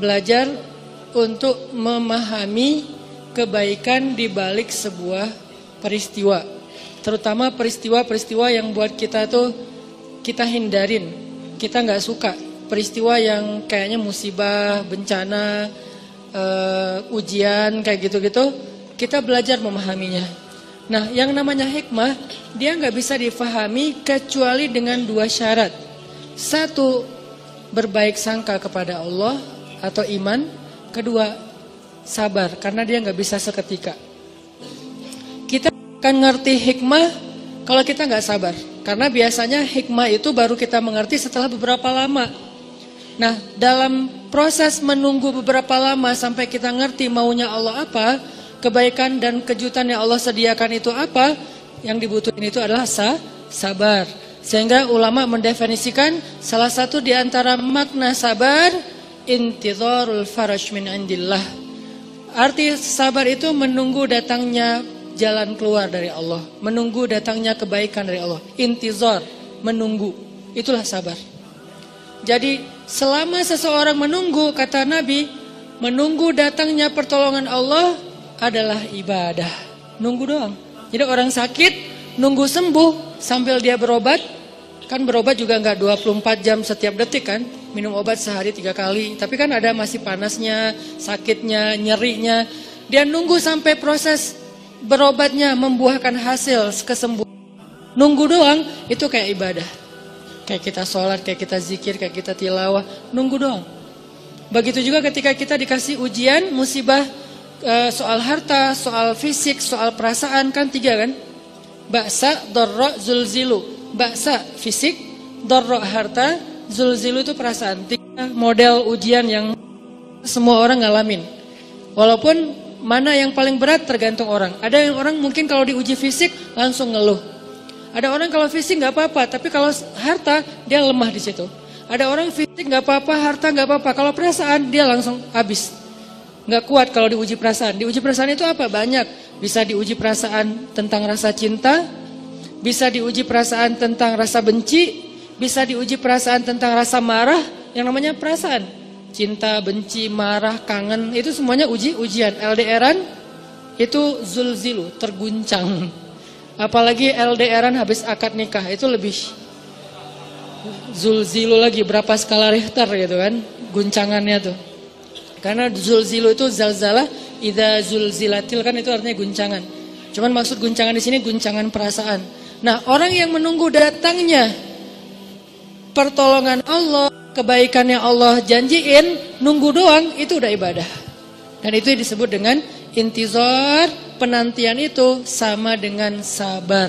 belajar untuk memahami kebaikan di balik sebuah peristiwa. Terutama peristiwa-peristiwa yang buat kita tuh kita hindarin. Kita nggak suka peristiwa yang kayaknya musibah, bencana, ujian kayak gitu-gitu. Kita belajar memahaminya. Nah, yang namanya hikmah, dia nggak bisa difahami kecuali dengan dua syarat. Satu, berbaik sangka kepada Allah atau iman. Kedua, sabar, karena dia nggak bisa seketika. Kita akan ngerti hikmah kalau kita nggak sabar. Karena biasanya hikmah itu baru kita mengerti setelah beberapa lama. Nah, dalam proses menunggu beberapa lama sampai kita ngerti maunya Allah apa, kebaikan dan kejutan yang Allah sediakan itu apa, yang dibutuhin itu adalah sabar. Sehingga ulama mendefinisikan salah satu di antara makna sabar, intizarul faraj min indillah. Arti sabar itu menunggu datangnya jalan keluar dari Allah, menunggu datangnya kebaikan dari Allah. Intizar, menunggu, itulah sabar. Jadi selama seseorang menunggu, kata Nabi, menunggu datangnya pertolongan Allah adalah ibadah. Nunggu doang. Jadi orang sakit nunggu sembuh sambil dia berobat. Kan berobat juga enggak 24 jam setiap detik kan. Minum obat sehari 3 kali. Tapi kan ada masih panasnya, sakitnya, nyerinya. Dia nunggu sampai proses berobatnya membuahkan hasil kesembuhan. Nunggu doang itu kayak ibadah. Kayak kita sholat, kayak kita zikir, kayak kita tilawah. Nunggu doang. Begitu juga ketika kita dikasih ujian, musibah, soal harta, soal fisik, soal perasaan, kan 3 kan? Ba'sa, dharra, zulzilu. Ba'sa fisik, dharra harta, zulzilu itu perasaan. 3 model ujian yang semua orang ngalamin. Walaupun mana yang paling berat tergantung orang. Ada yang orang mungkin kalau diuji fisik langsung ngeluh. Ada orang kalau fisik nggak apa-apa, tapi kalau harta dia lemah di situ. Ada orang fisik nggak apa-apa, harta nggak apa-apa. Kalau perasaan dia langsung habis. Nggak kuat kalau diuji perasaan. Diuji perasaan itu apa? Banyak. Bisa diuji perasaan tentang rasa cinta, bisa diuji perasaan tentang rasa benci, bisa diuji perasaan tentang rasa marah. Yang namanya perasaan, cinta, benci, marah, kangen, itu semuanya ujian. LDRan itu zulzilu, terguncang. Apalagi LDRan habis akad nikah, itu lebih zulzilu lagi, berapa skala Richter gitu kan, guncangannya tuh. Karena zulzilu itu zalzalah, idza zulzilatil kan itu artinya guncangan. Cuman maksud guncangan di sini guncangan perasaan. Nah, orang yang menunggu datangnya pertolongan Allah, kebaikan yang Allah janjiin, nunggu doang, itu udah ibadah. Dan itu disebut dengan intizar. Penantian itu sama dengan sabar.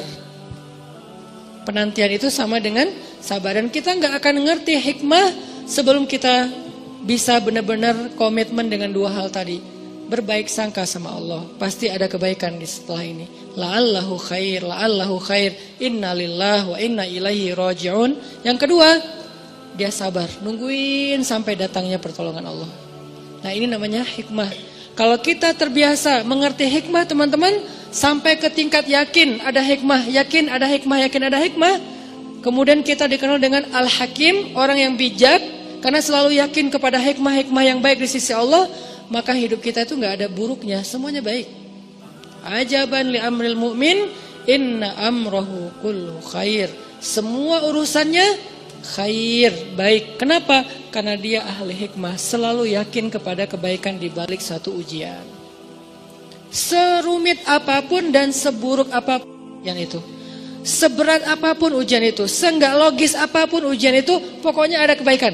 Penantian itu sama dengan sabar. Dan kita nggak akan ngerti hikmah sebelum kita bisa benar-benar komitmen dengan 2 hal tadi. Berbaik sangka sama Allah, pasti ada kebaikan di setelah ini. La'allahu khair, inna lillahi wa inna ilaihi raji'un. Yang kedua, dia sabar, nungguin sampai datangnya pertolongan Allah. Nah, ini namanya hikmah. Kalau kita terbiasa mengerti hikmah, teman-teman, sampai ke tingkat yakin ada hikmah, yakin ada hikmah, yakin ada hikmah. Kemudian kita dikenal dengan Al-Hakim, orang yang bijak, karena selalu yakin kepada hikmah-hikmah yang baik di sisi Allah, maka hidup kita itu nggak ada buruknya, semuanya baik. Ajaban li amril mu'min, inna amrohu kullu khair. Semua urusannya khair, baik. Kenapa? Karena dia ahli hikmah, selalu yakin kepada kebaikan di balik satu ujian. Serumit apapun dan seburuk apapun ujian itu, seberat apapun ujian itu, seenggak logis apapun ujian itu, pokoknya ada kebaikan.